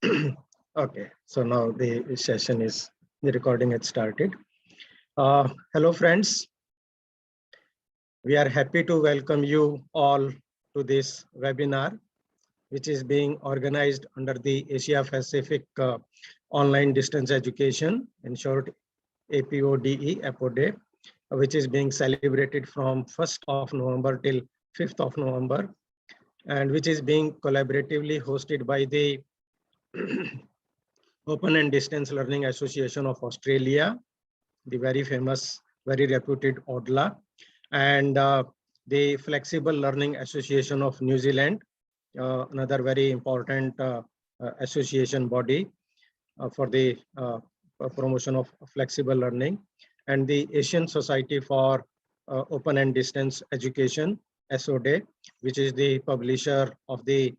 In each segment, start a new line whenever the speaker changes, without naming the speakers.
Okay, so now the recording has started. Hello, friends. We are happy to welcome you all to this webinar, which is being organized under the Asia Pacific Online Distance Education, in short, APODE, which is being celebrated from 1st of November till 5th of November, and which is being collaboratively hosted by the Open and Distance Learning Association of Australia, the very famous, very reputed ODLAA, and the Flexible Learning Association of New Zealand, another very important association body for the promotion of flexible learning, and the Asian Society for Open and Distance Education, APODE, which is the publisher of the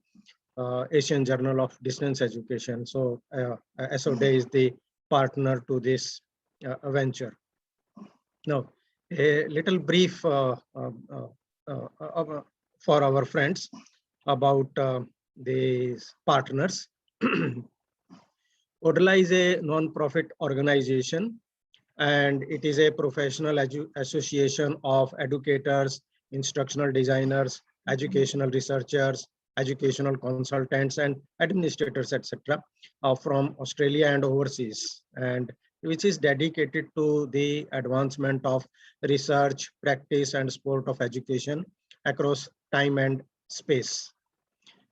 Asian Journal of Distance Education. So APODE is the partner to this venture. Now, a little brief for our friends about these partners. ODLAA is a non-profit organization, and it is a professional association of educators, instructional designers, educational researchers, educational consultants, and administrators, etc., from Australia and overseas, and which is dedicated to the advancement of research, practice, and support of education across time and space.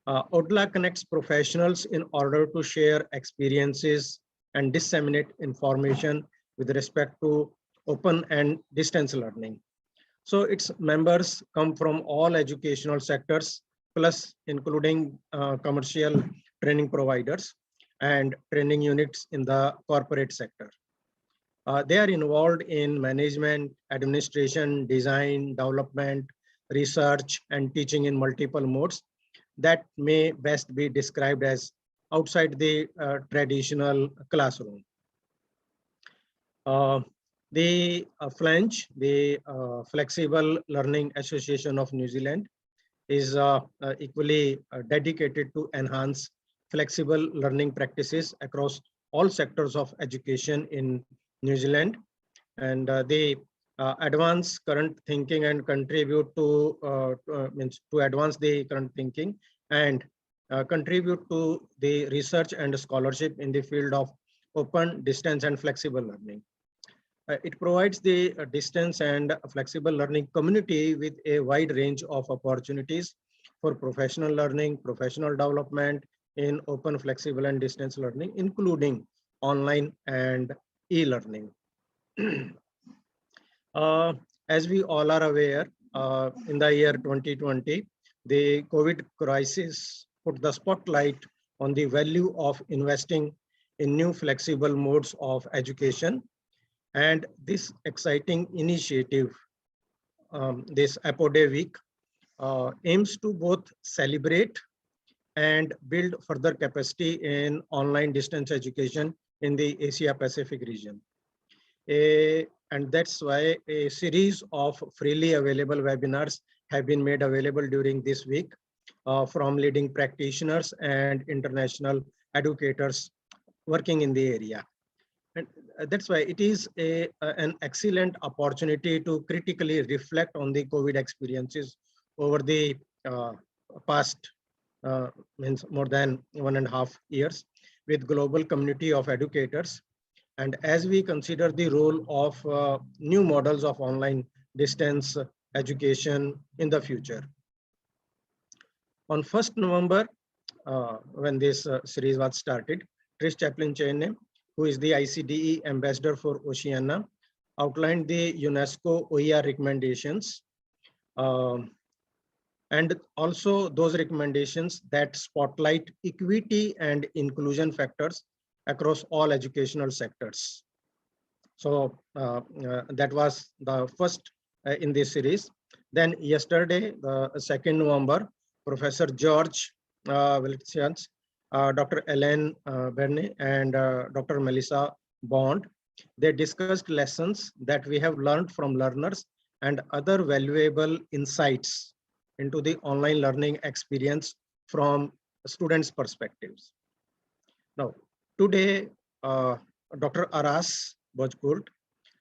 ODLAA connects professionals in order to share experiences and disseminate information with respect to open and distance learning. So its members come from all educational sectors, plus including commercial training providers and training units in the corporate sector. They are involved in management, administration, design, development, research, and teaching in multiple modes that may best be described as outside the traditional classroom. The FLANZ, the Flexible Learning Association of New Zealand, is equally dedicated to enhance flexible learning practices across all sectors of education in New Zealand, and they advance current thinking and contribute to advance the current thinking and contribute to the research and scholarship in the field of open, distance, and flexible learning. It provides the distance and flexible learning community with a wide range of opportunities for professional learning, professional development in open, flexible, and distance learning, including online and e-learning. As we all are aware, in the year 2020, the COVID crisis put the spotlight on the value of investing in new flexible modes of education. And this exciting initiative, this APODE week, aims to both celebrate and build further capacity in online distance education in the Asia Pacific region. And that's why a series of freely available webinars have been made available during this week from leading practitioners and international educators working in the area. And that's why it is an excellent opportunity to critically reflect on the COVID experiences over the past means more than 1.5 years with global community of educators. And as we consider the role of new models of online distance education in the future. On 1st November, when this series was started, Trish Chaplin-Cheney, who is the ICDE ambassador for Oceania, outlined the UNESCO OER recommendations and also those recommendations that spotlight equity and inclusion factors across all educational sectors. So that was the first in this series. Then yesterday, the 2nd November, Professor George Wiltshire, Dr. Ellen Bernay, and Dr. Melissa Bond, they discussed lessons that we have learned from learners and other valuable insights into the online learning experience from students' perspectives. Now, today, Dr. Aras Bozkurt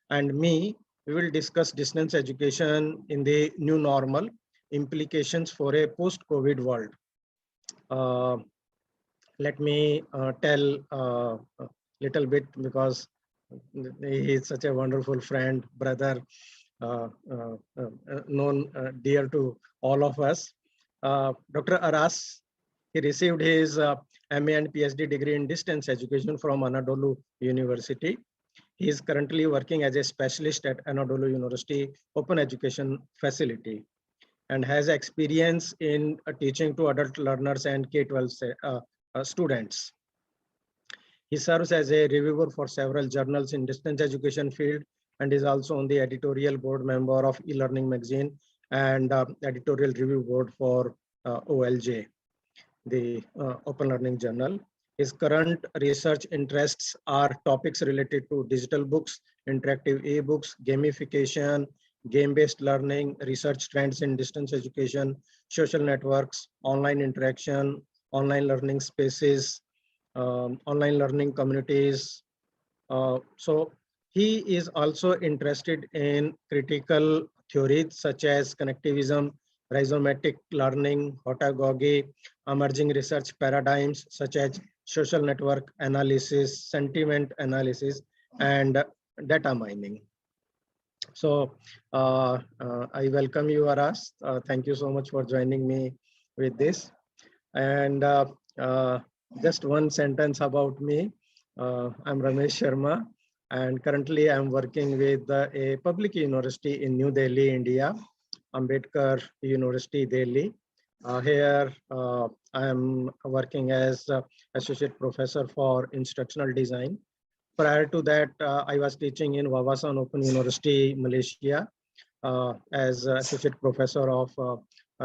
and me, we will discuss distance education in the new normal, implications for a post-COVID world. Let me tell a little bit, because he is such a wonderful friend, brother, known dear to all of us. Dr. Aras, he received his MA and PhD degree in distance education from Anadolu University. He is currently working as a specialist at Anadolu University Open Education Facility and has experience in teaching to adult learners and K-12 students. He serves as a reviewer for several journals in distance education field and is also on the editorial board member of e-learning magazine and editorial review board for OLJ, the Open Learning Journal. His current research interests are topics related to digital books, interactive e-books, gamification, game-based learning, research trends in distance education, social networks, online interaction, online learning spaces, online learning communities. So he is also interested in critical theories such as connectivism, rhizomatic learning, pedagogy, emerging research paradigms such as social network analysis, sentiment analysis, and data mining. So I welcome you, Aras. Thank you so much for joining me with this. And just one sentence about me. I'm Ramesh Sharma, and currently I'm working with a public university in New Delhi, India, Ambedkar University, Delhi. Here I'm working as associate professor for instructional design. Prior to that, I was teaching in Wawasan Open University, Malaysia, as associate professor of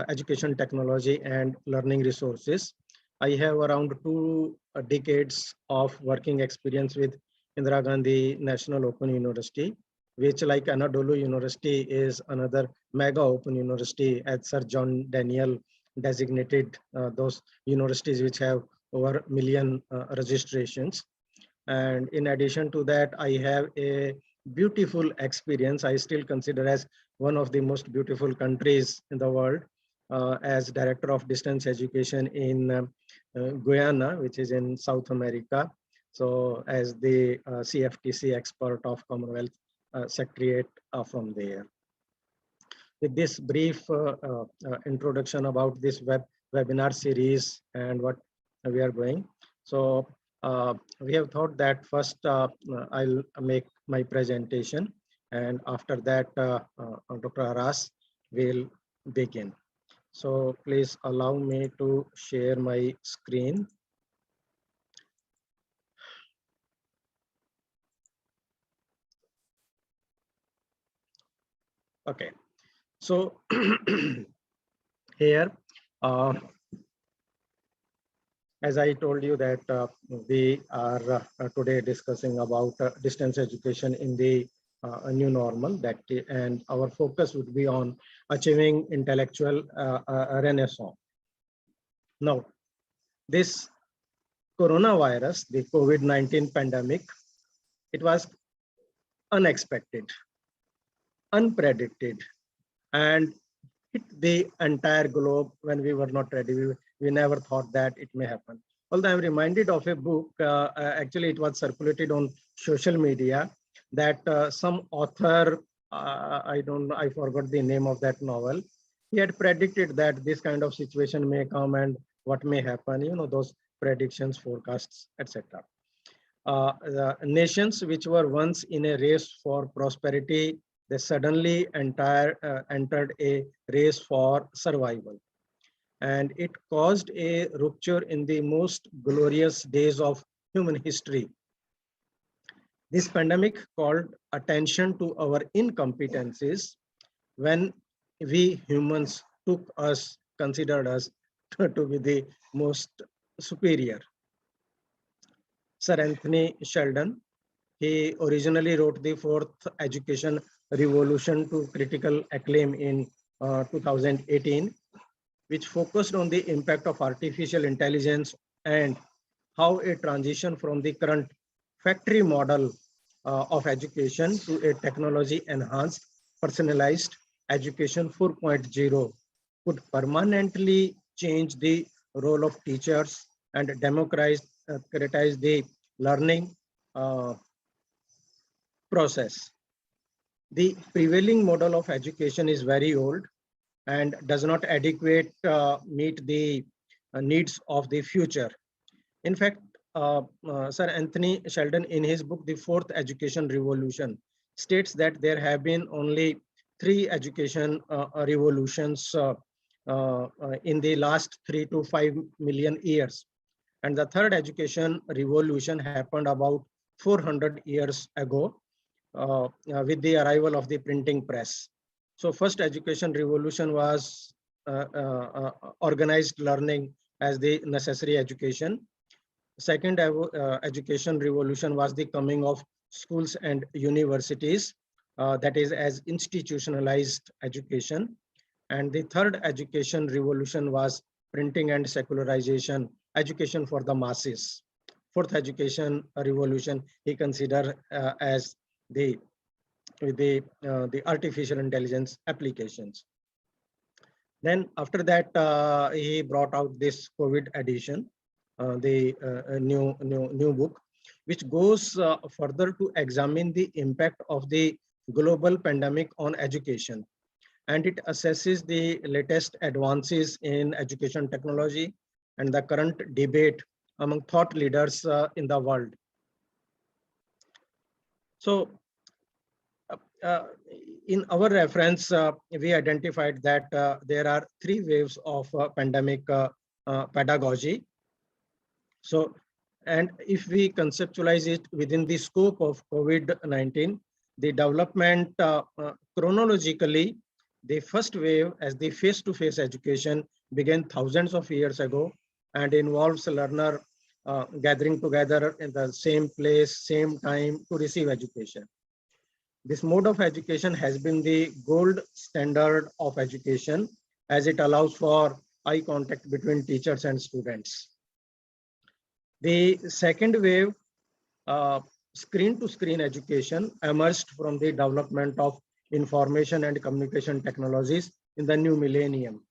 education technology and learning resources. I have around 2 decades of working experience with Indira Gandhi National Open University, which, like Anadolu University, is another mega open university, as Sir John Daniel designated those universities which have over a million registrations. And in addition to that, I have a beautiful experience. I still consider as one of the most beautiful countries in the world, as director of distance education in Guyana, which is in South America. So as the CFTC expert of Commonwealth Secretariat from there. With this brief introduction about this webinar series and what we are going. So we have thought that first I'll make my presentation, and after that Dr. Aras will begin. So please allow me to share my screen. Okay, so here, as I told you that we are today discussing about distance education in the new normal, that and our focus would be on achieving intellectual renaissance. Now, this coronavirus, the COVID-19 pandemic, it was unexpected, unpredicted, and hit the entire globe when we were not ready. We never thought that it may happen. Although I'm reminded of a book, actually it was circulated on social media, that some author, I forgot the name of that novel. He had predicted that this kind of situation may come and what may happen, you know, those predictions, forecasts, etc. The nations which were once in a race for prosperity, they suddenly entered a race for survival. And it caused a rupture in the most glorious days of human history. This pandemic called attention to our incompetencies when we humans considered us to be the most superior. Sir Anthony Sheldon, he originally wrote the Fourth Education Revolution to critical acclaim in 2018, which focused on the impact of artificial intelligence and how a transition from the current factory model of education to a technology enhanced personalized education 4.0 could permanently change the role of teachers and democratize the learning process. The prevailing model of education is very old and does not adequate meet the needs of the future. In fact, Sir Anthony Sheldon, in his book, The Fourth Education Revolution, states that there have been only 3 education revolutions in the last 3 to 5 million years. And the third education revolution happened about 400 years ago with the arrival of the printing press. So first education revolution was organized learning as the necessary education. Second education revolution was the coming of schools and universities, that is as institutionalized education. And the third education revolution was printing and secularization, education for the masses. Fourth education revolution he considered as the artificial intelligence applications. Then after that, he brought out this COVID edition, the new book, which goes further to examine the impact of the global pandemic on education. And it assesses the latest advances in education technology and the current debate among thought leaders in the world. So in our reference, we identified that there are 3 waves of pandemic pedagogy. So, and if we conceptualize it within the scope of COVID-19, the development chronologically, the first wave as the face-to-face education began thousands of years ago and involves learner gathering together in the same place, same time to receive education. This mode of education has been the gold standard of education as it allows for eye contact between teachers and students. The second wave, screen-to-screen education, emerged from the development of information and communication technologies in the new millennium.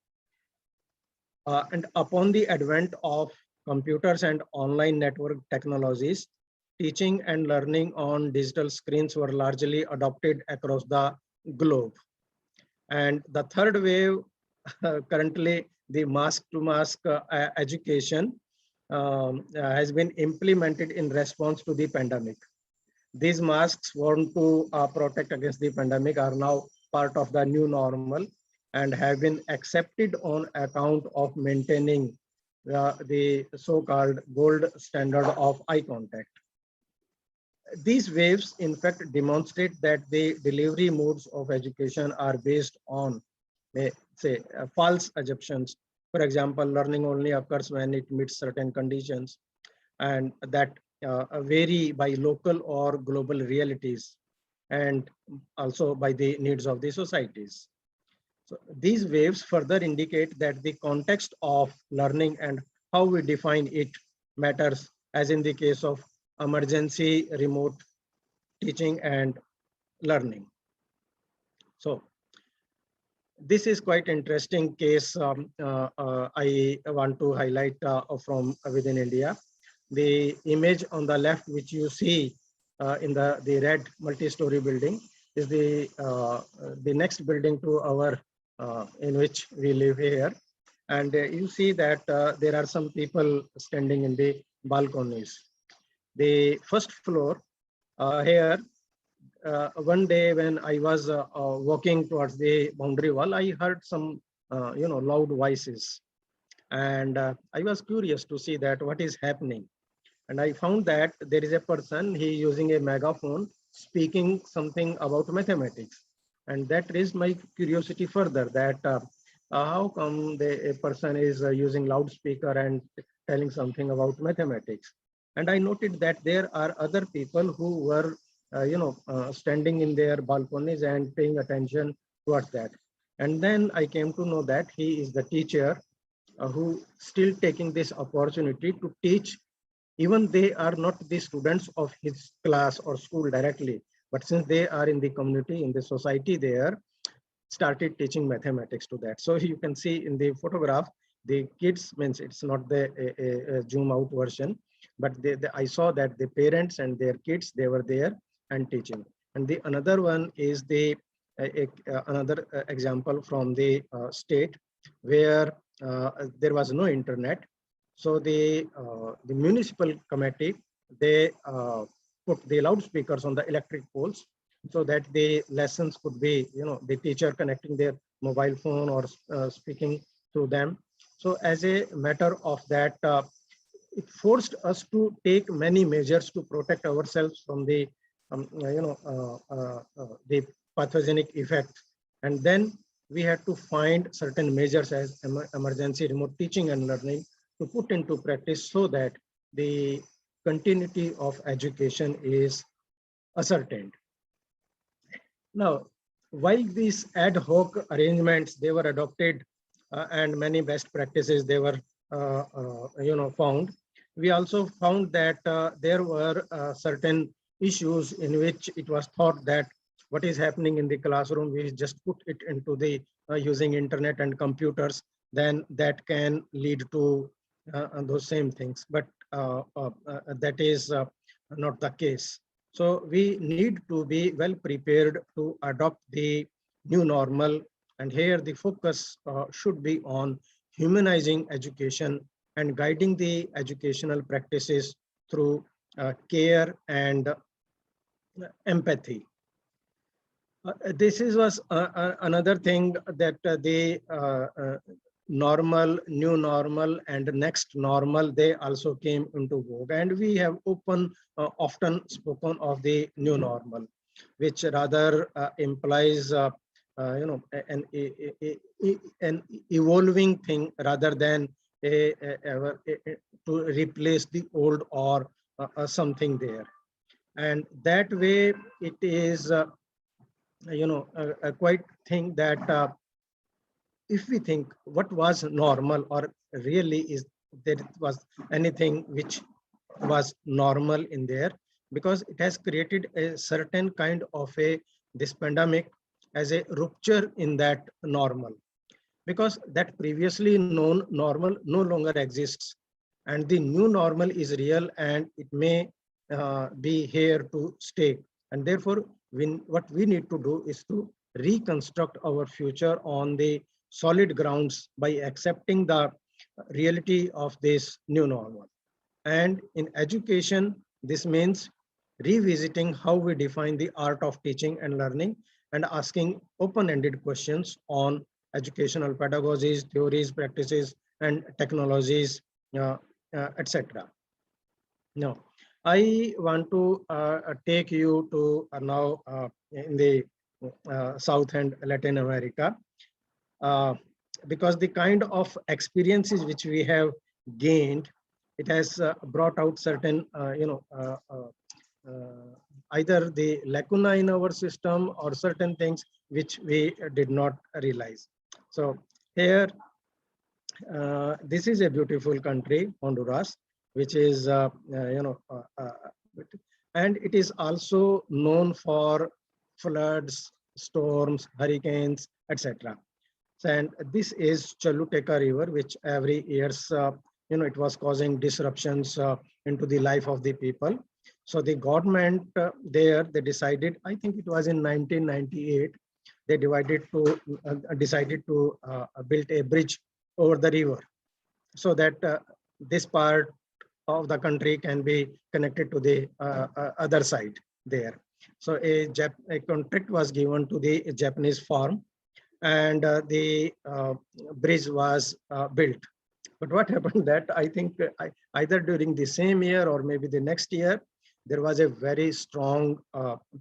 And upon the advent of computers and online network technologies, teaching and learning on digital screens were largely adopted across the globe. And the third wave, currently the mask-to-mask education has been implemented in response to the pandemic. These masks worn to protect against the pandemic are now part of the new normal and have been accepted on account of maintaining the so-called gold standard of eye contact. These waves, in fact, demonstrate that the delivery modes of education are based on, say, false assumptions. For example, learning only occurs when it meets certain conditions, and that vary by local or global realities, and also by the needs of the societies. So these waves further indicate that the context of learning and how we define it matters, as in the case of emergency remote teaching and learning. So this is quite interesting case I want to highlight from within India. The image on the left, which you see in the red multi-story building, is the next building to our in which we live here. And you see that there are some people standing in the balconies. The first floor here, one day when I was walking towards the boundary wall, I heard some loud voices, and I was curious to see that what is happening. And I found that there is a person, he using a megaphone speaking something about mathematics, and that raised my curiosity further, that how come a person is using loudspeaker and telling something about mathematics. And I noted that there are other people who were standing in their balconies and paying attention towards that. And then I came to know that he is the teacher who still taking this opportunity to teach Even they are not the students of his class or school directly, but since they are in the community, in the society there, started teaching mathematics to that. So you can see in the photograph, the kids, means it's not the zoom out version, but I saw that the parents and their kids, they were there and teaching. And the another one is the another example from the state where there was no internet. So the municipal committee, they put the loudspeakers on the electric poles so that the lessons could be, the teacher connecting their mobile phone or speaking to them. So as a matter of that, it forced us to take many measures to protect ourselves from the, the pathogenic effect. And then we had to find certain measures as emergency remote teaching and learning to put into practice so that the continuity of education is ascertained. Now, while these ad hoc arrangements, they were adopted and many best practices, they were, found, we also found that there were certain issues in which it was thought that what is happening in the classroom, we just put it into the using internet and computers, then that can lead to those same things. But that is not the case. So we need to be well prepared to adopt the new normal. And here the focus should be on humanizing education and guiding the educational practices through care and empathy. This was another thing that the normal, new normal, and next normal, they also came into vogue. And we have often spoken of the new normal, which rather implies, an evolving thing rather than to replace the old or something there. And that way, it is, a quite thing that if we think what was normal, or really is there was anything which was normal in there, because it has created a certain kind of this pandemic as a rupture in that normal, because that previously known normal no longer exists, and the new normal is real and it may be here to stay. And therefore, what we need to do is to reconstruct our future on the solid grounds by accepting the reality of this new normal. And in education, this means revisiting how we define the art of teaching and learning and asking open-ended questions on educational pedagogies, theories, practices, and technologies, etc. Now, I want to take you to now in the South and Latin America, because the kind of experiences which we have gained, it has brought out certain, either the lacuna in our system or certain things which we did not realize. So here, this is a beautiful country, Honduras, which is, and it is also known for floods, storms, hurricanes, etc. And this is Choluteca River, which every year's, it was causing disruptions into the life of the people. So the government there, they decided, I think it was in 1998, they decided to build a bridge over the river so that this part of the country can be connected to the other side there. So a contract was given to the Japanese firm, and the bridge was built. But what happened that I think either during the same year or maybe the next year, there was a very strong,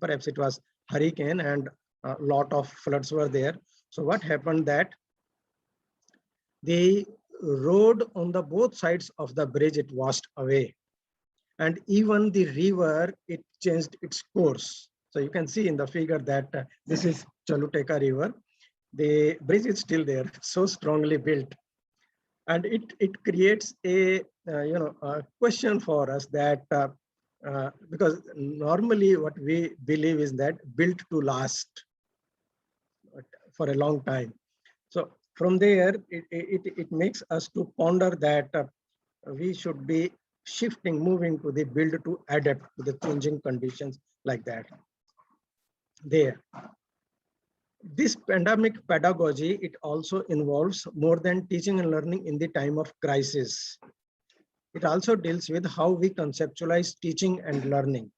perhaps it was hurricane, and a lot of floods were there. So what happened that the road on the both sides of the bridge, it washed away. And even the river, it changed its course. So you can see in the figure that this is Choluteca River. The bridge is still there, so strongly built. And it creates a a question for us that because normally what we believe is that built to last for a long time. So from there, it makes us to ponder that we should be shifting, moving to the build to adapt to the changing conditions like that. There. This pandemic pedagogy, it also involves more than teaching and learning in the time of crisis. It also deals with how we conceptualize teaching and learning.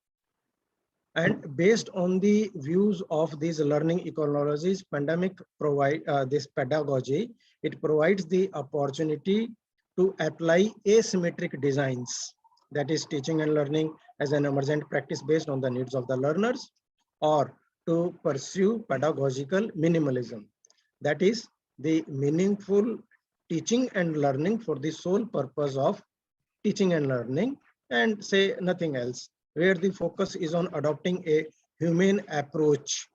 And based on the views of these learning ecologies, pandemic provide this pedagogy, it provides the opportunity to apply asymmetric designs, that is teaching and learning as an emergent practice based on the needs of the learners, or to pursue pedagogical minimalism, that is the meaningful teaching and learning for the sole purpose of teaching and learning, and say nothing else, where the focus is on adopting a humane approach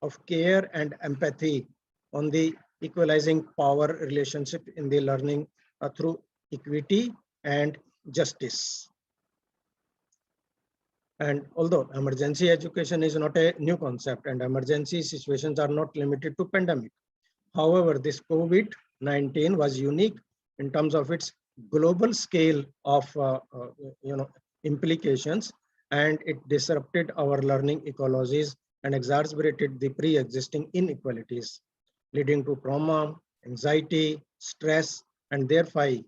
of care and empathy on the equalizing power relationship in the learning through equity and justice. And although emergency education is not a new concept and emergency situations are not limited to pandemic, however, this COVID-19 was unique in terms of its global scale of implications, and it disrupted our learning ecologies and exacerbated the pre-existing inequalities, leading to trauma, anxiety, stress, and therefore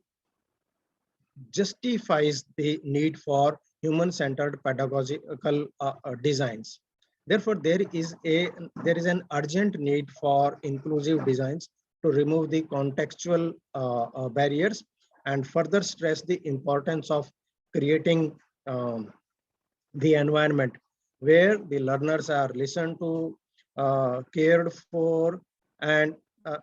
justifies the need for human-centered pedagogical designs. Therefore, there is an urgent need for inclusive designs to remove the contextual barriers and further stress the importance of creating the environment where the learners are listened to, cared for, and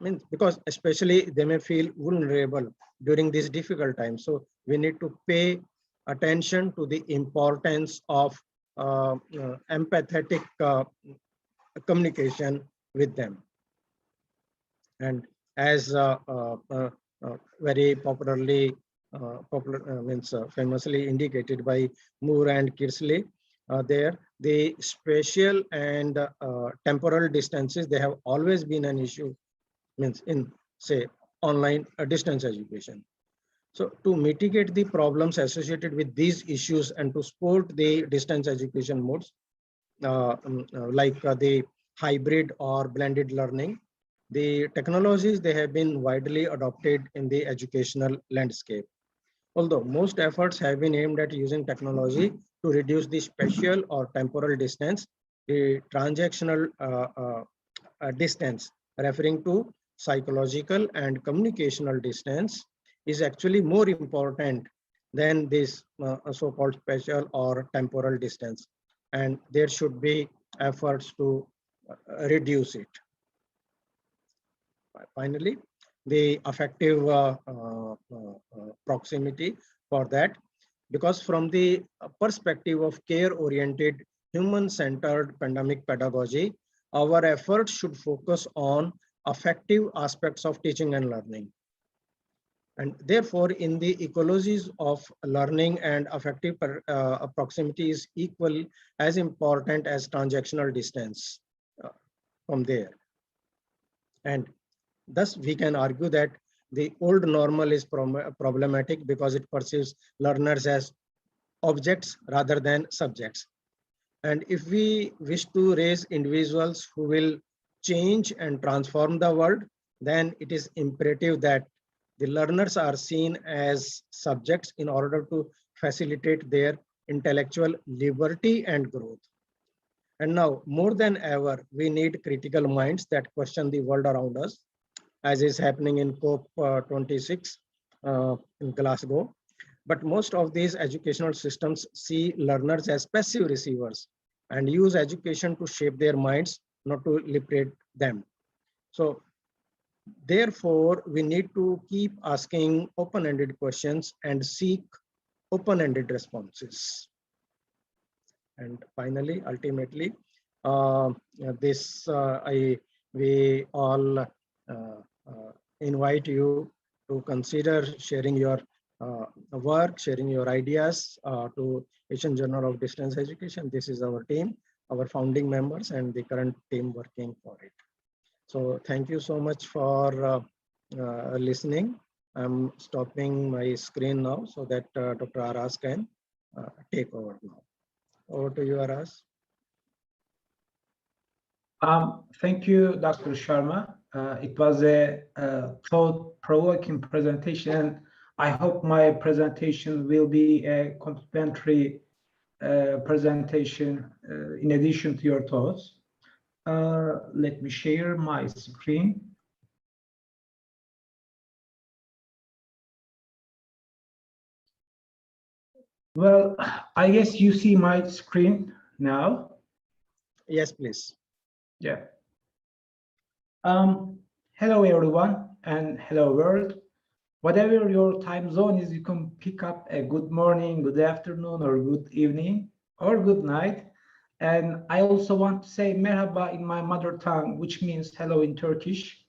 means because especially they may feel vulnerable during these difficult times. So we need to pay attention to the importance of empathetic communication with them. And as very popularly famously indicated by Moore and Kirsley, there the spatial and temporal distances, they have always been an issue, means in say online distance education. So to mitigate the problems associated with these issues and to support the distance education modes, like the hybrid or blended learning, the technologies, they have been widely adopted in the educational landscape. Although most efforts have been aimed at using technology to reduce the spatial or temporal distance, the transactional distance, referring to psychological and communicational distance, is actually more important than this so-called spatial or temporal distance. And there should be efforts to reduce it. Finally, the affective proximity for that, because from the perspective of care-oriented, human-centered pandemic pedagogy, our efforts should focus on affective aspects of teaching and learning. And therefore, in the ecologies of learning and affective proximity is equal as important as transactional distance from there. And thus, we can argue that the old normal is problematic because it perceives learners as objects rather than subjects. And if we wish to raise individuals who will change and transform the world, then it is imperative that the learners are seen as subjects in order to facilitate their intellectual liberty and growth. And now, more than ever, we need critical minds that question the world around us, as is happening in COP26 in Glasgow. But most of these educational systems see learners as passive receivers and use education to shape their minds, not to liberate them. So therefore, we need to keep asking open-ended questions and seek open-ended responses. And finally, ultimately, we all invite you to consider sharing your work, sharing your ideas to Asian Journal of Distance Education. This is our team, our founding members, and the current team working for it. So thank you so much for listening. I'm stopping my screen now so that Dr. Aras can take over now. Over to you, Aras.
Thank you, Dr. Sharma. It was a thought-provoking presentation. I hope my presentation will be a complementary presentation in addition to your thoughts. Let me share my screen. Well, I guess you see my screen now.
Yes, please.
Yeah. Hello, everyone, and hello, world. Whatever your time zone is, you can pick up a good morning, good afternoon, or good evening, or good night. And I also want to say merhaba in my mother tongue, which means hello in Turkish.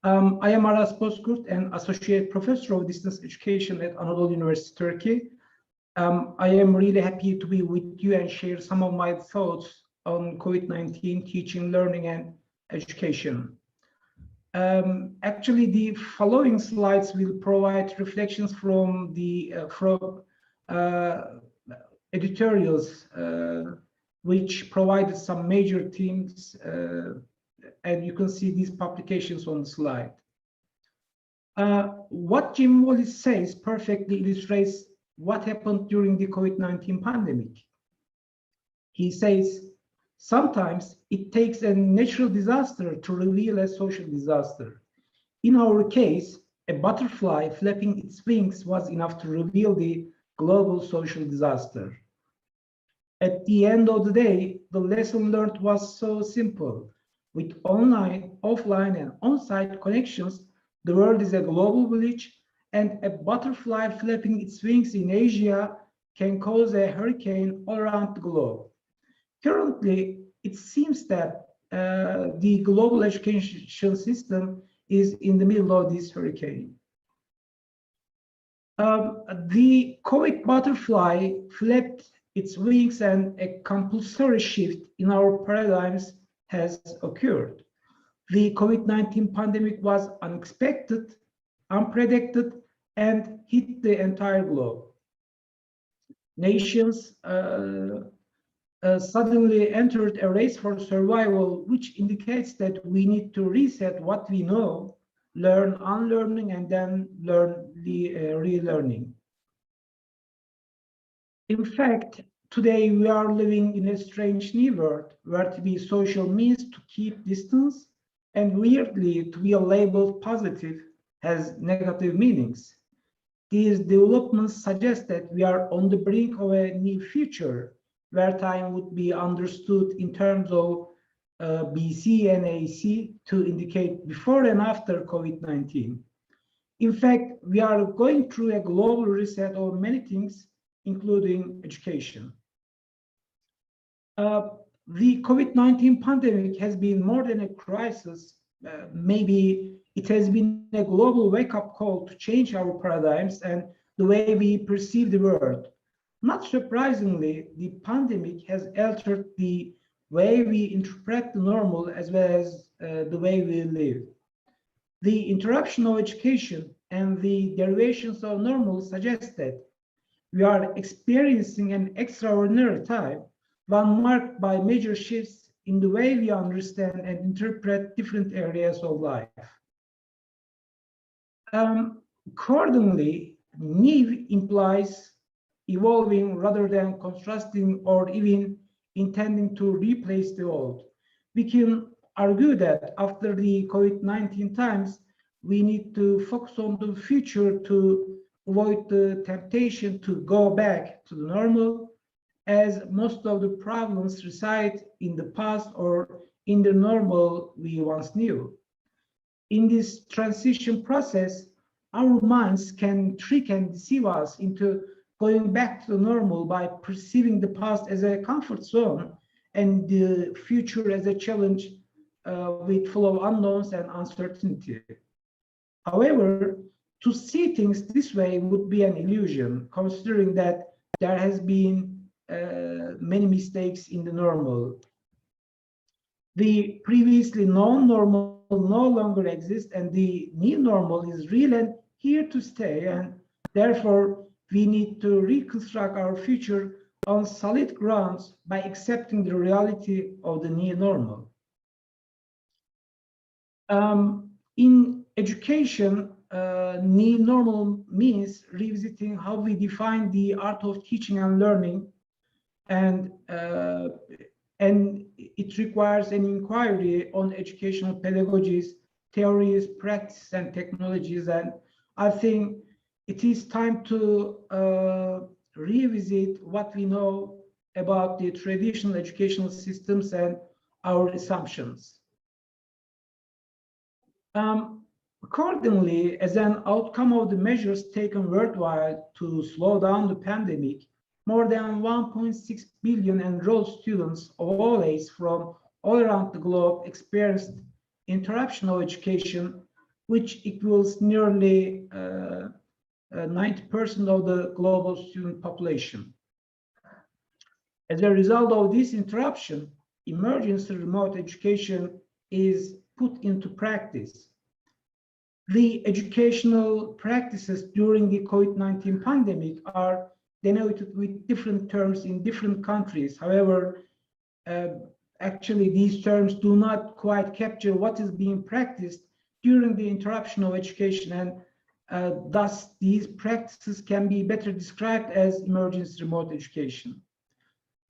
I am Aras Bozkurt, an associate professor of distance education at Anadolu University, Turkey. I am really happy to be with you and share some of my thoughts on COVID-19 teaching, learning, and education. Actually, the following slides will provide reflections from the editorials, which provided some major themes, and you can see these publications on the slide. What Jim Wallis says perfectly illustrates what happened during the COVID-19 pandemic. He says, sometimes it takes a natural disaster to reveal a social disaster. In our case, a butterfly flapping its wings was enough to reveal the global social disaster. At the end of the day, the lesson learned was so simple. With online, offline, and on-site connections, the world is a global village, and a butterfly flapping its wings in Asia can cause a hurricane all around the globe. Currently, it seems that the global education system is in the middle of this hurricane. The COVID butterfly flapped its wings and a compulsory shift in our paradigms has occurred. The COVID-19 pandemic was unexpected, unpredicted, and hit the entire globe. Nations suddenly entered a race for survival, which indicates that we need to reset what we know, learn unlearning, and then learn the relearning. In fact, today we are living in a strange new world where to be social means to keep distance, and weirdly, to be labeled positive has negative meanings. These developments suggest that we are on the brink of a new future where time would be understood in terms of BC and AC to indicate before and after COVID-19. In fact, we are going through a global reset of many things, including education. The COVID-19 pandemic has been more than a crisis. Maybe it has been a global wake-up call to change our paradigms and the way we perceive the world. Not surprisingly, the pandemic has altered the way we interpret the normal as well as the way we live. The interruption of education and the derivations of normal suggest that we are experiencing an extraordinary time, one marked by major shifts in the way we understand and interpret different areas of life. Accordingly, new implies evolving rather than contrasting or even intending to replace the old. We can argue that after the COVID-19 times, we need to focus on the future to avoid the temptation to go back to the normal, as most of the problems reside in the past or in the normal we once knew. In this transition process, our minds can trick and deceive us into going back to the normal by perceiving the past as a comfort zone and the future as a challenge full of unknowns and uncertainty. However, To see things this way would be an illusion, considering that there has been many mistakes in the normal. The previously known normal no longer exists, and the new normal is real and here to stay, and therefore we need to reconstruct our future on solid grounds by accepting the reality of the new normal. In education, new normal means revisiting how we define the art of teaching and learning, and it requires an inquiry on educational pedagogies, theories, practices, and technologies. And I think it is time to revisit what we know about the traditional educational systems and our assumptions. Accordingly, as an outcome of the measures taken worldwide to slow down the pandemic, more than 1.6 billion enrolled students of all ages from all around the globe experienced interruption of education, which equals nearly 90% of the global student population. As a result of this interruption, emergency remote education is put into practice. The educational practices during the COVID-19 pandemic are denoted with different terms in different countries. However, actually these terms do not quite capture what is being practiced during the interruption of education, and thus these practices can be better described as emergency remote education.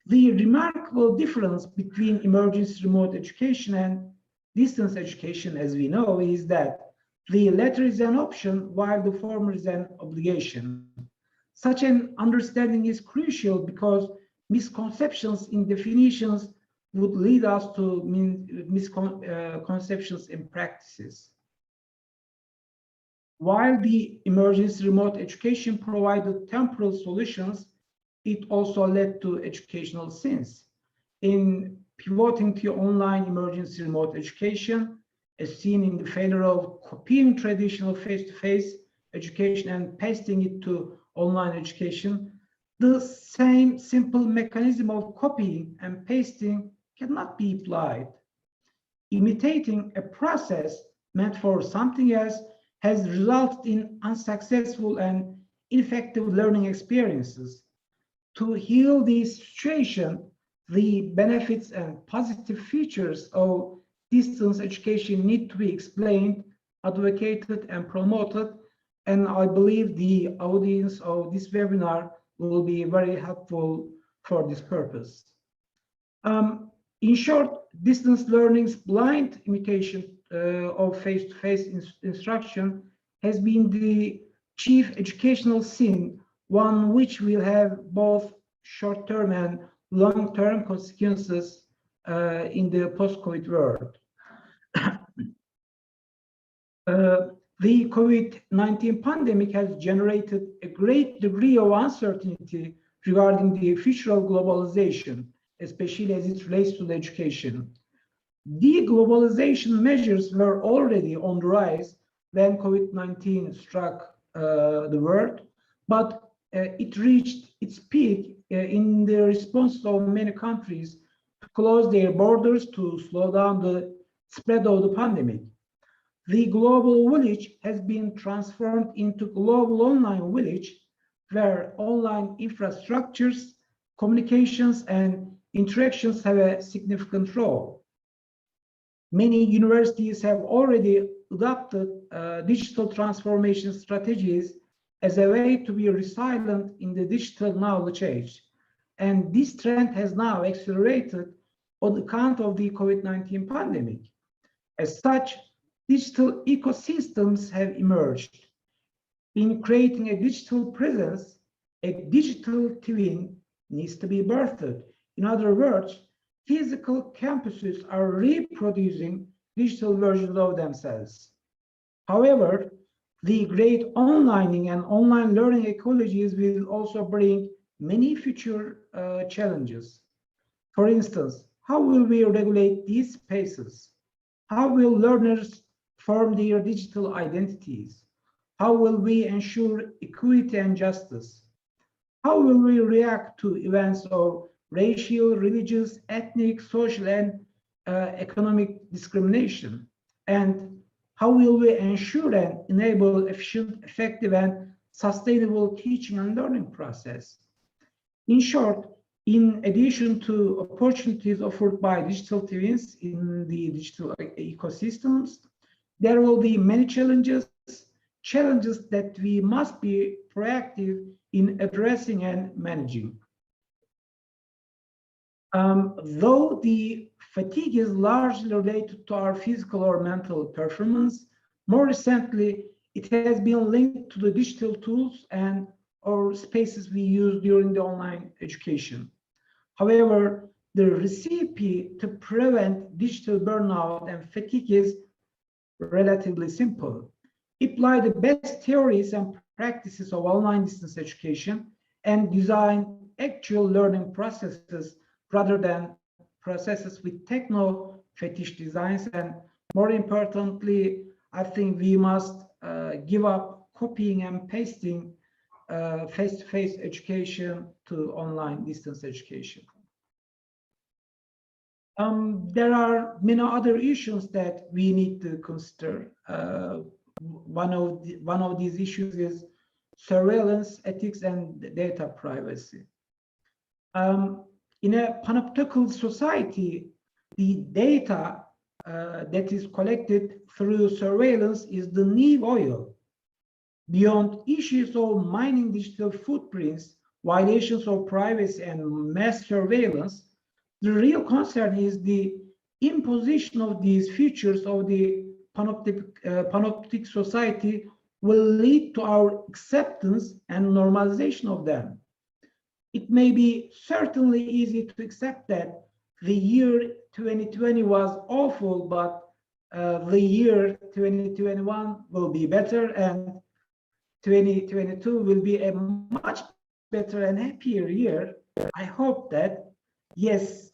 The remarkable difference between emergency remote education and distance education, as we know, is that the latter is an option while the former is an obligation. Such an understanding is crucial because misconceptions in definitions would lead us to misconceptions in practices. While the emergency remote education provided temporal solutions, it also led to educational sins. In pivoting to online emergency remote education, as seen in the failure of copying traditional face-to-face education and pasting it to online education, the same simple mechanism of copying and pasting cannot be applied. Imitating a process meant for something else has resulted in unsuccessful and ineffective learning experiences. To heal this situation, the benefits and positive features of distance education need to be explained, advocated, and promoted, and I believe the audience of this webinar will be very helpful for this purpose. In short, distance learning's blind imitation of face-to-face instruction has been the chief educational sin, one which will have both short-term and long-term consequences in the post-COVID world. The COVID-19 pandemic has generated a great degree of uncertainty regarding the future of globalization, especially as it relates to the education. Deglobalization measures were already on the rise when COVID-19 struck the world, but it reached its peak in the response of many countries to close their borders to slow down the spread of the pandemic. The global village has been transformed into global online village, where online infrastructures, communications, and interactions have a significant role. Many universities have already adopted digital transformation strategies as a way to be resilient in the digital knowledge age. And this trend has now accelerated on account of the COVID-19 pandemic. As such, digital ecosystems have emerged. In creating a digital presence, a digital twin needs to be birthed. In other words, physical campuses are reproducing digital versions of themselves. However, the great onlining and online learning ecologies will also bring many future challenges. For instance, how will we regulate these spaces? How will learners form their digital identities? How will we ensure equity and justice? How will we react to events of racial, religious, ethnic, social, and economic discrimination? And how will we ensure and enable efficient, effective, and sustainable teaching and learning process? In short, in addition to opportunities offered by digital twins in the digital ecosystems, there will be many challenges that we must be proactive in addressing and managing. Though the fatigue is largely related to our physical or mental performance, more recently, it has been linked to the digital tools and or spaces we use during the online education. However, the recipe to prevent digital burnout and fatigue is relatively simple. Apply the best theories and practices of online distance education and design actual learning processes rather than processes with techno-fetish designs. And more importantly, I think we must give up copying and pasting face-to-face education to online distance education. There are many other issues that we need to consider. One of these issues is surveillance, ethics, and data privacy. In a panoptical society, the data that is collected through surveillance is the new oil. Beyond issues of mining digital footprints, violations of privacy, and mass surveillance, the real concern is the imposition of these features of the panoptic society will lead to our acceptance and normalization of them. It may be certainly easy to accept that the year 2020 was awful, but the year 2021 will be better, and 2022 will be a much better and happier year. I hope that, yes,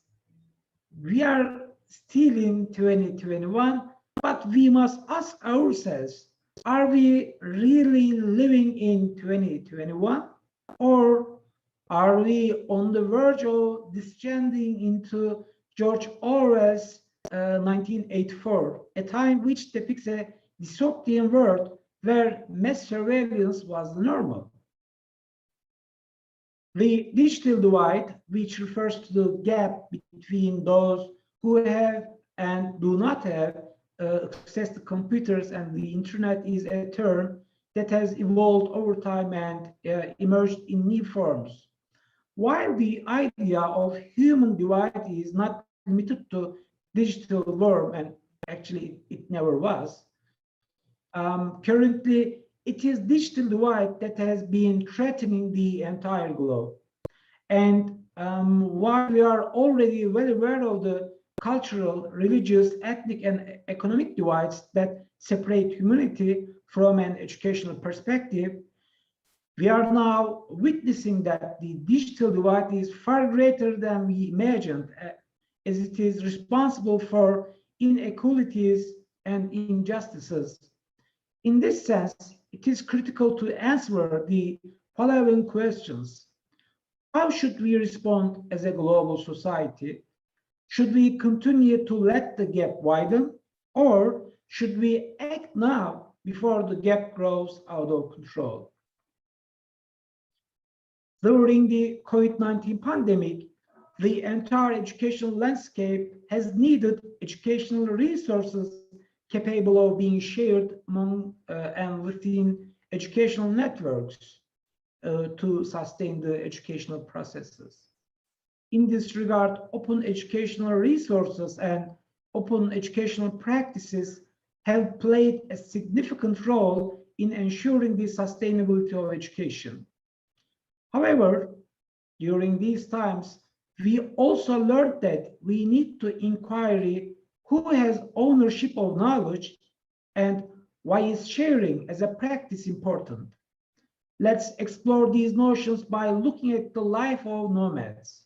we are still in 2021, but we must ask ourselves, are we really living in 2021, or are we on the verge of descending into George Orwell's 1984, a time which depicts a dystopian world where mass surveillance was normal? The digital divide, which refers to the gap between those who have and do not have access to computers and the internet, is a term that has evolved over time and emerged in new forms. While the idea of human divide is not limited to digital world, and actually it never was, currently it is digital divide that has been threatening the entire globe. And while we are already well aware of the cultural, religious, ethnic, and economic divides that separate humanity from an educational perspective, we are now witnessing that the digital divide is far greater than we imagined, as it is responsible for inequalities and injustices. In this sense, it is critical to answer the following questions. How should we respond as a global society? Should we continue to let the gap widen, or should we act now before the gap grows out of control? During the COVID-19 pandemic, the entire educational landscape has needed educational resources capable of being shared among and within educational networks to sustain the educational processes. In this regard, open educational resources and open educational practices have played a significant role in ensuring the sustainability of education. However, during these times, we also learned that we need to inquire who has ownership of knowledge and why is sharing as a practice important. Let's explore these notions by looking at the life of nomads.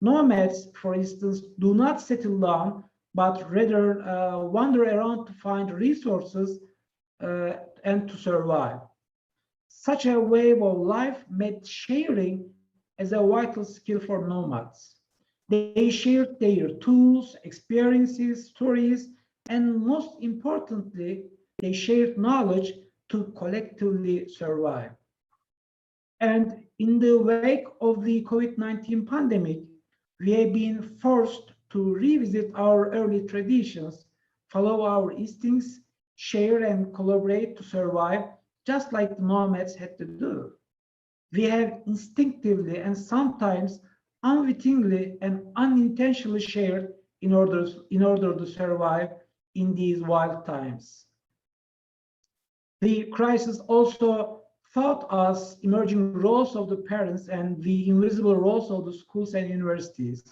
Nomads, for instance, do not settle down, but rather wander around to find resources and to survive. Such a way of life made sharing as a vital skill for nomads. They shared their tools, experiences, stories, and most importantly, they shared knowledge to collectively survive. And in the wake of the COVID-19 pandemic, we have been forced to revisit our early traditions, follow our instincts, share and collaborate to survive, just like the nomads had to do. We have instinctively and sometimes unwittingly and unintentionally shared in order to survive in these wild times. The crisis also taught us emerging roles of the parents and the invisible roles of the schools and universities.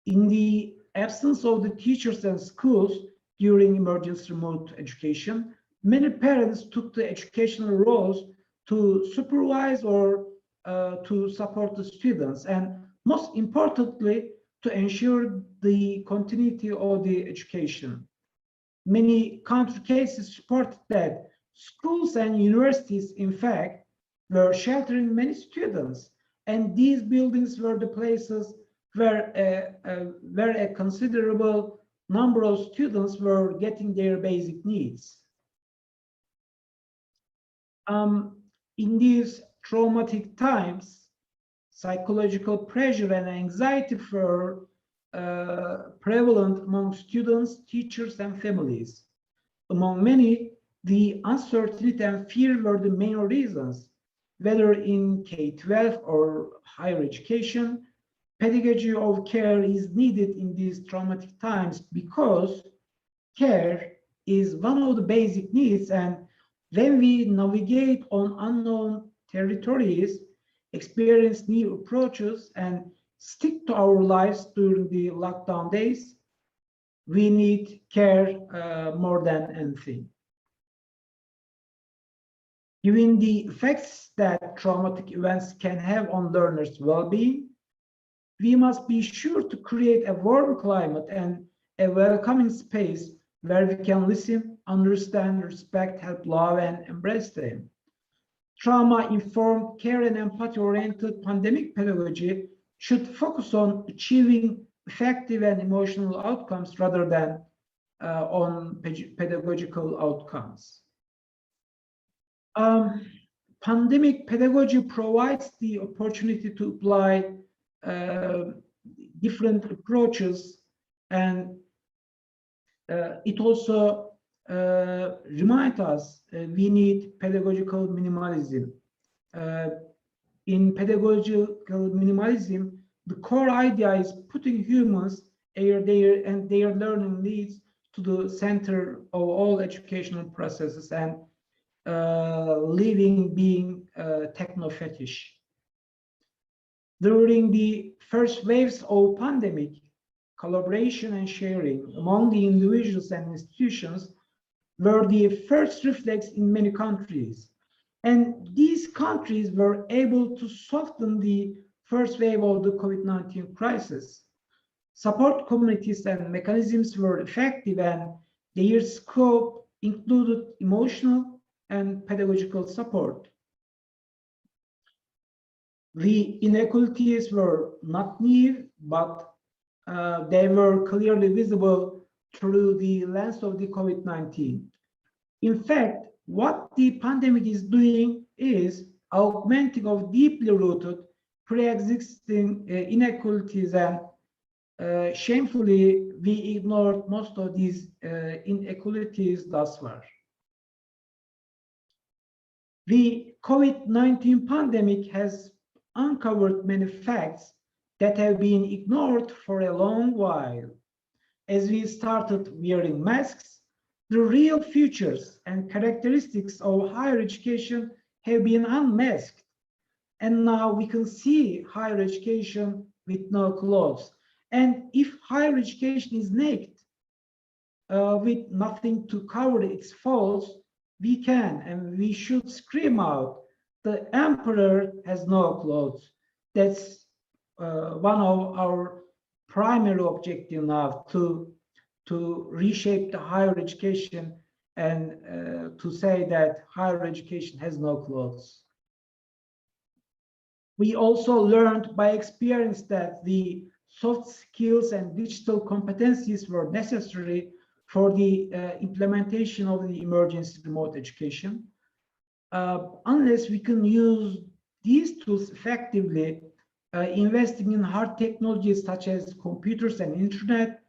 In the absence of the teachers and schools during emergency remote education, many parents took the educational roles to supervise or to support the students, and most importantly, to ensure the continuity of the education. Many country cases reported that schools and universities, in fact, were sheltering many students, and these buildings were the places where a considerable number of students were getting their basic needs. In these traumatic times, psychological pressure and anxiety were prevalent among students, teachers, and families. Among many, the uncertainty and fear were the main reasons. Whether in K-12 or higher education, pedagogy of care is needed in these traumatic times because care is one of the basic needs, and when we navigate on unknown territories, experience new approaches, and stick to our lives during the lockdown days, we need care more than anything. Given the effects that traumatic events can have on learners' well-being, we must be sure to create a warm climate and a welcoming space where we can listen, understand, respect, help, love, and embrace them. Trauma-informed, care and empathy-oriented pandemic pedagogy should focus on achieving effective and emotional outcomes rather than on pedagogical outcomes. Pandemic pedagogy provides the opportunity to apply different approaches, and it also reminds us we need pedagogical minimalism. In pedagogical minimalism, the core idea is putting humans and their learning needs to the center of all educational processes and leaving being techno-fetish. During the first waves of pandemic, collaboration and sharing among the individuals and institutions were the first reflex in many countries. And these countries were able to soften the first wave of the COVID-19 crisis. Support communities and mechanisms were effective, and their scope included emotional and pedagogical support. The inequalities were not new, but they were clearly visible through the lens of the COVID-19. In fact, what the pandemic is doing is augmenting of deeply rooted pre-existing inequalities, and shamefully, we ignored most of these inequalities thus far. The COVID-19 pandemic has uncovered many facts that have been ignored for a long while. As we started wearing masks, the real features and characteristics of higher education have been unmasked. And now we can see higher education with no clothes. And if higher education is naked, with nothing to cover its faults, we can and we should scream out, the emperor has no clothes. That's one of our primary objectives now, to reshape the higher education and to say that higher education has no clothes. We also learned by experience that the soft skills and digital competencies were necessary for the implementation of the emergency remote education. Unless we can use these tools effectively, investing in hard technologies such as computers and internet,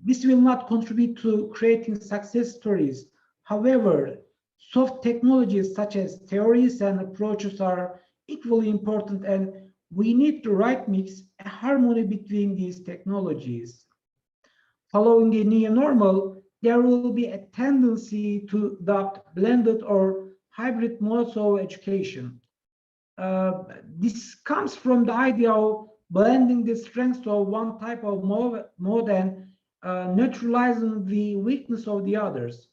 this will not contribute to creating success stories. However, soft technologies such as theories and approaches are equally important, and we need the right mix, a harmony between these technologies. Following the new normal, there will be a tendency to adopt blended or hybrid modes of education. This comes from the idea of blending the strengths of one type of mode and neutralizing the weakness of the others.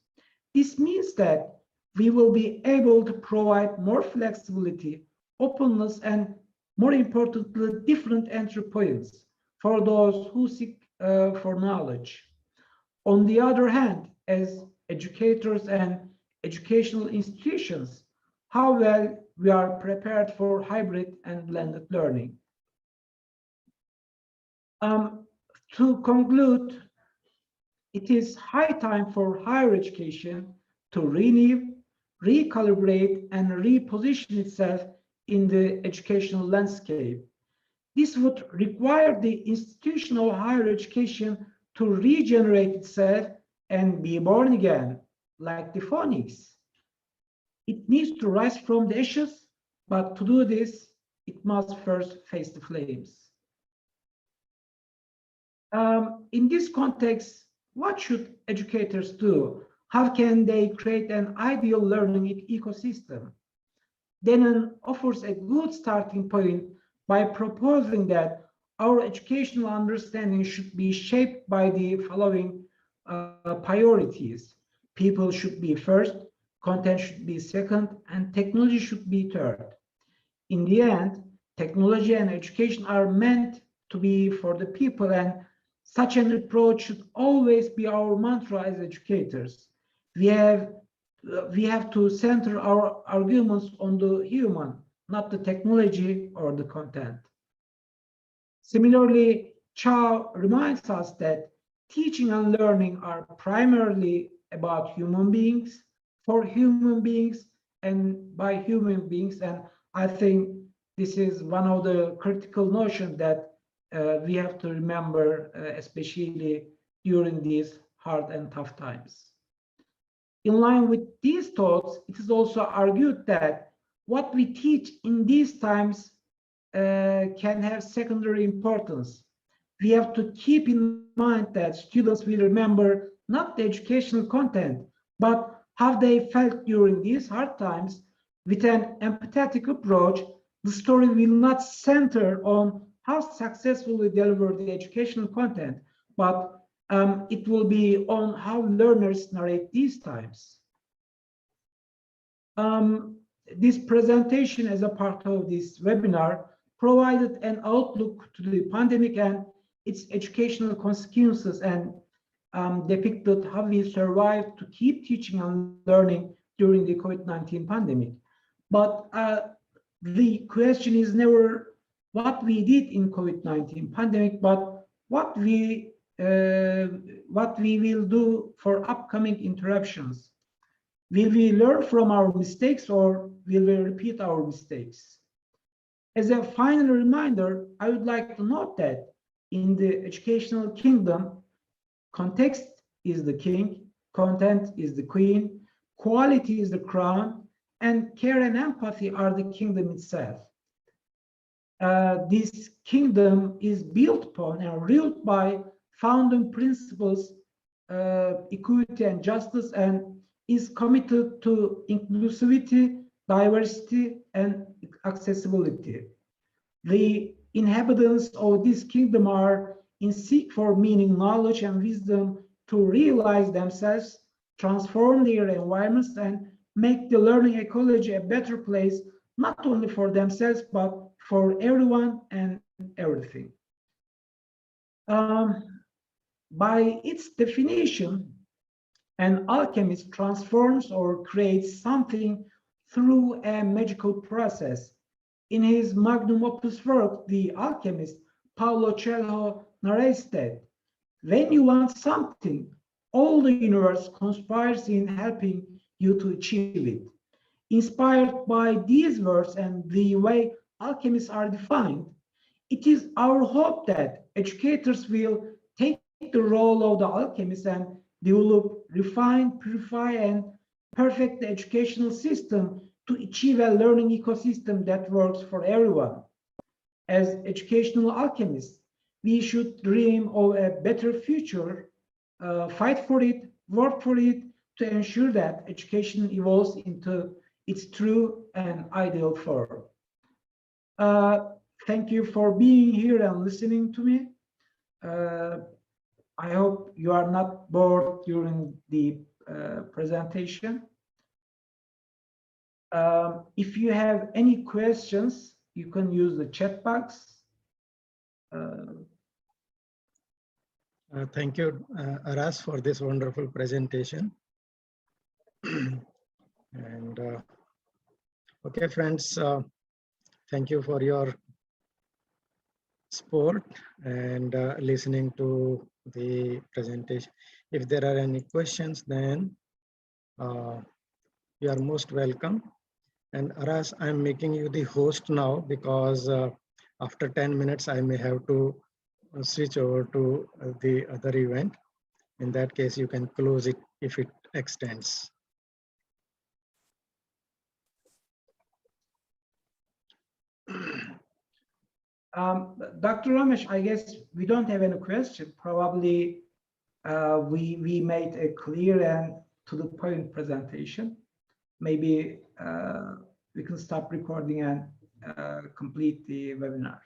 This means that we will be able to provide more flexibility, openness, and more importantly, different entry points for those who seek for knowledge. On the other hand, as educators and educational institutions, how well we are prepared for hybrid and blended learning. To conclude, it is high time for higher education to renew, recalibrate, and reposition itself in the educational landscape. This would require the institution of higher education to regenerate itself and be born again, like the phoenix. It needs to rise from the ashes, but to do this, it must first face the flames. In this context, what should educators do? How can they create an ideal learning ecosystem? Denon offers a good starting point by proposing that our educational understanding should be shaped by the following priorities. People should be first, content should be second, and technology should be third. In the end, technology and education are meant to be for the people, and such an approach should always be our mantra as educators. We have to center our arguments on the human, not the technology or the content. Similarly, Chow reminds us that teaching and learning are primarily about human beings, for human beings, and by human beings. And I think this is one of the critical notions that we have to remember, especially during these hard and tough times. In line with these thoughts, it is also argued that what we teach in these times can have secondary importance. We have to keep in mind that students will remember not the educational content, but how they felt during these hard times. With an empathetic approach, the story will not center on how successfully deliver the educational content, but it will be on how learners narrate these times. This presentation as a part of this webinar provided an outlook to the pandemic and its educational consequences, and depicted how we survived to keep teaching and learning during the COVID-19 pandemic. But the question is never what we did in COVID-19 pandemic, but what we will do for upcoming interruptions. Will we learn from our mistakes, or will we repeat our mistakes? As a final reminder, I would like to note that in the educational kingdom, context is the king, content is the queen, quality is the crown, and care and empathy are the kingdom itself. This kingdom is built upon and ruled by founding principles, equity and justice, and is committed to inclusivity, diversity, and accessibility. The inhabitants of this kingdom are in seek for meaning, knowledge, and wisdom to realize themselves, transform their environments, and make the learning ecology a better place, not only for themselves, but for everyone and everything. By its definition, An alchemist transforms or creates something through a magical process. In his magnum opus work, The Alchemist, Paulo Coelho narrates that when you want something, all the universe conspires in helping you to achieve it. Inspired by these words and the way alchemists are defined, it is our hope that educators will take the role of the alchemist and develop, refine, purify, and perfect the educational system to achieve a learning ecosystem that works for everyone. As educational alchemists, we should dream of a better future, fight for it, work for it, to ensure that education evolves into its true and ideal form. Thank you for being here and listening to me. I hope you are not bored during the presentation. If you have any questions, you can use the chat box.
Thank you, Aras, for this wonderful presentation. And okay, friends, thank you for your support and listening to the presentation. If there are any questions, then you are most welcome. And Aras, I'm making you the host now because after 10 minutes, I may have to switch over to the other event. In that case, you can close it if it extends.
Dr. Ramesh, I guess we don't have any question. Probably we made a clear and to the point presentation. Maybe we can stop recording and complete the webinar.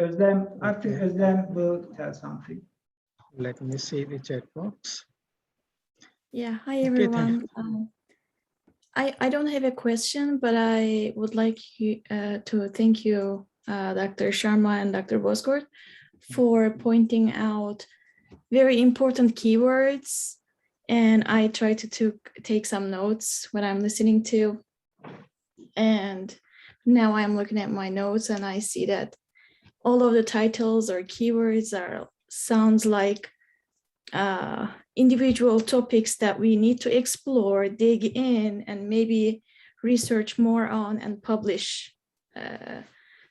I think Özlem will tell something.
Let me see the chat box.
Yeah, hi everyone. I don't have a question, but I would like you, to thank you, Dr. Sharma and Dr. Bozkurt, for pointing out very important keywords. And I try to take some notes when I'm listening to. And now I'm looking at my notes and I see that all of the titles or keywords sounds like individual topics that we need to explore, dig in, and maybe research more on and publish.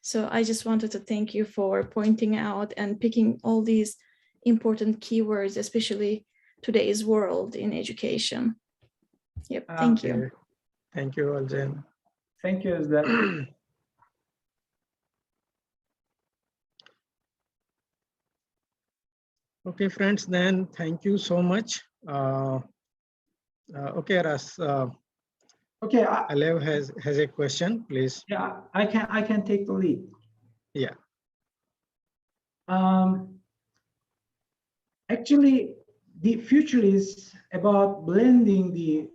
So I just wanted to thank you for pointing out and picking all these important keywords, especially today's world in education. Yep, thank you.
Thank you, Özlem.
Thank you, Özlem.
Okay, friends, then thank you so much. Okay, Aras.
Okay,
Alev has a question, please.
Yeah, I can take the lead.
Yeah.
Actually, the future is about blending the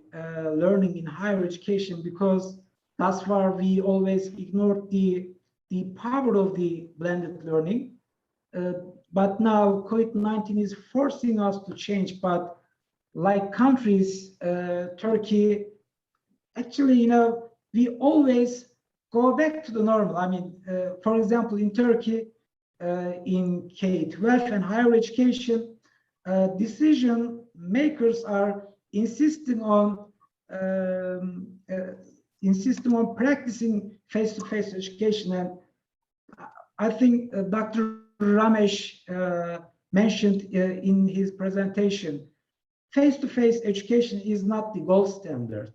learning in higher education, because thus far we always ignored the power of the blended learning. But now COVID-19 is forcing us to change. But like countries, Turkey, actually, you know, we always go back to the normal. I mean, for example, in Turkey, in K-12 and higher education, decision makers are insisting on practicing face-to-face education. And I think Dr. Ramesh mentioned in his presentation, face-to-face education is not the gold standard.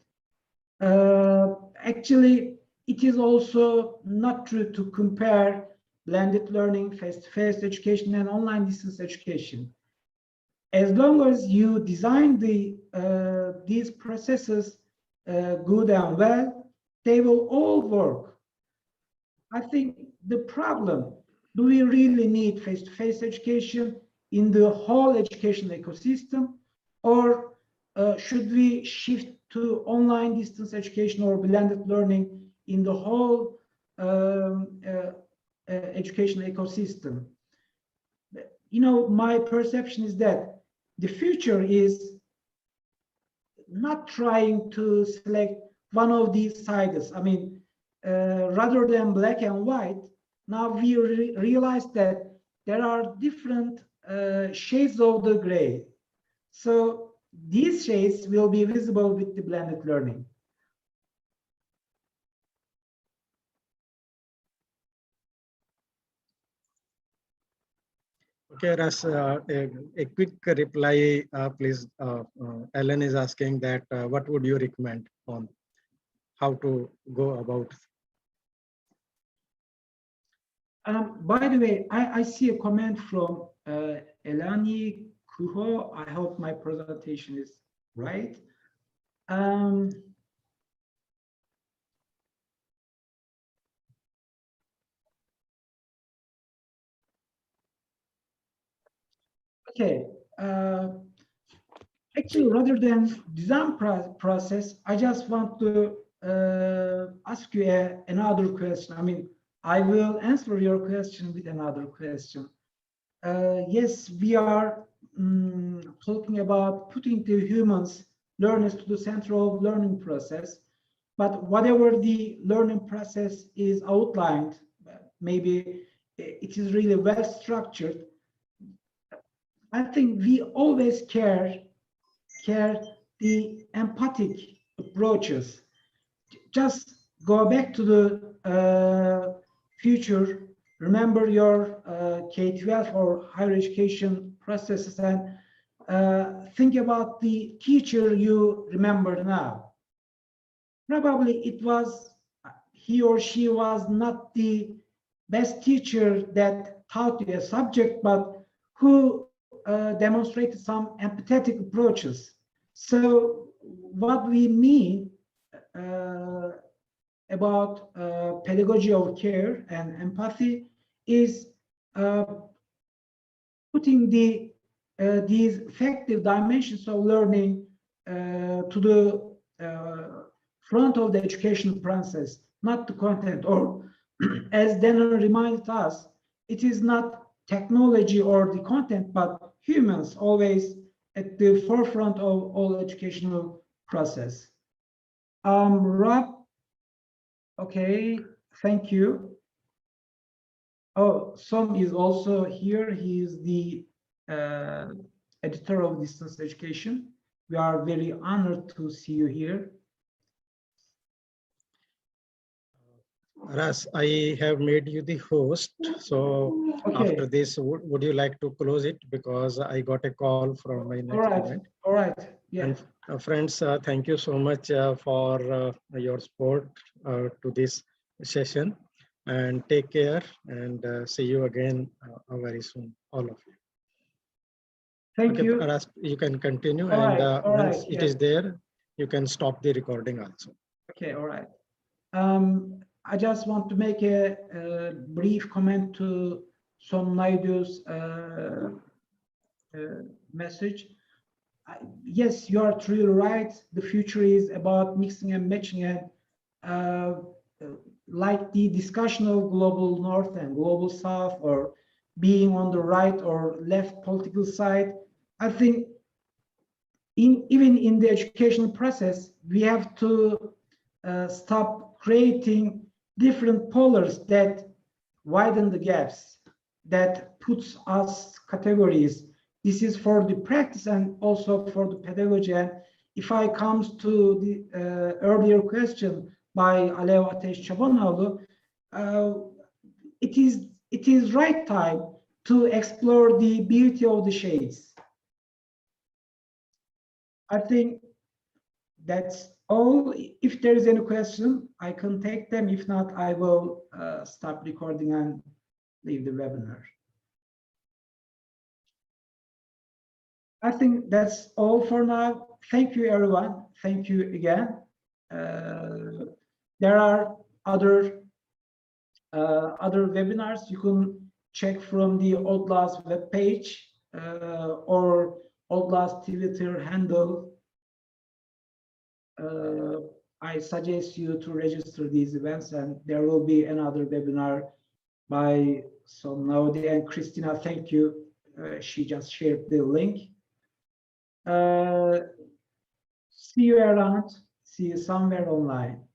Actually, it is also not true to compare blended learning, face-to-face education, and online distance education. As long as you design these processes good and well, they will all work. I think the problem, do we really need face-to-face education in the whole educational ecosystem, or should we shift to online distance education or blended learning in the whole educational ecosystem? You know, my perception is that the future is not trying to select one of these sides. I mean, rather than black and white, now we realize that there are different shades of the gray. So these shades will be visible with the blended learning.
Okay, Aras, a quick reply, please. Ellen is asking that what would you recommend on how to go about?
By the way, I see a comment from Elani Kuho. I hope my presentation is right. Okay. Actually, rather than design process, I just want to ask you another question. I mean, I will answer your question with another question. Yes, we are talking about putting the humans, learners, to the center of learning process. But whatever the learning process is outlined, maybe it is really well structured. I think we always care the empathic approaches. Just go back to the future. Remember your K-12 or higher education processes and think about the teacher you remember now. Probably it was he or she was not the best teacher that taught you a subject, but who demonstrated some empathetic approaches. So what we mean about pedagogy of care and empathy is putting these effective dimensions of learning to the front of the education process, not the content. Or as Dana reminded us, it is not technology or the content, but humans always at the forefront of all educational process. Rob, okay, thank you. Oh, Som is also here. He is the editor of Distance Education. We are very honored to see you here.
Aras, I have made you the host. So
okay.
After this, would you like to close it? Because I got a call from my next event.
All right. Yeah.
And friends, thank you so much for your support to this session. And take care and see you again very soon, all of you.
Thank you.
Aras, you can continue.
All
and
right.
Once it is there, you can stop the recording also.
Okay, all right. I just want to make a brief comment to Son Naidu's message. Yes, you are truly right. The future is about mixing and matching, and like the discussion of global north and global south, or being on the right or left political side. I think even in the educational process, we have to stop creating different polars that widen the gaps, that puts us categories. This is for the practice and also for the pedagogy. And if I comes to the earlier question by Alev Ateş Çobanoğlu, it is right time to explore the beauty of the shades. I think that's all. If there is any question, I can take them. If not, I will stop recording and leave the webinar. I think that's all for now. Thank you, everyone. Thank you again. There are other webinars you can check from the ODLAA's webpage or ODLAA's Twitter handle. I suggest you to register these events, and there will be another webinar by Somnaudi and Christina. Thank you. She just shared the link. See you around. See you somewhere online.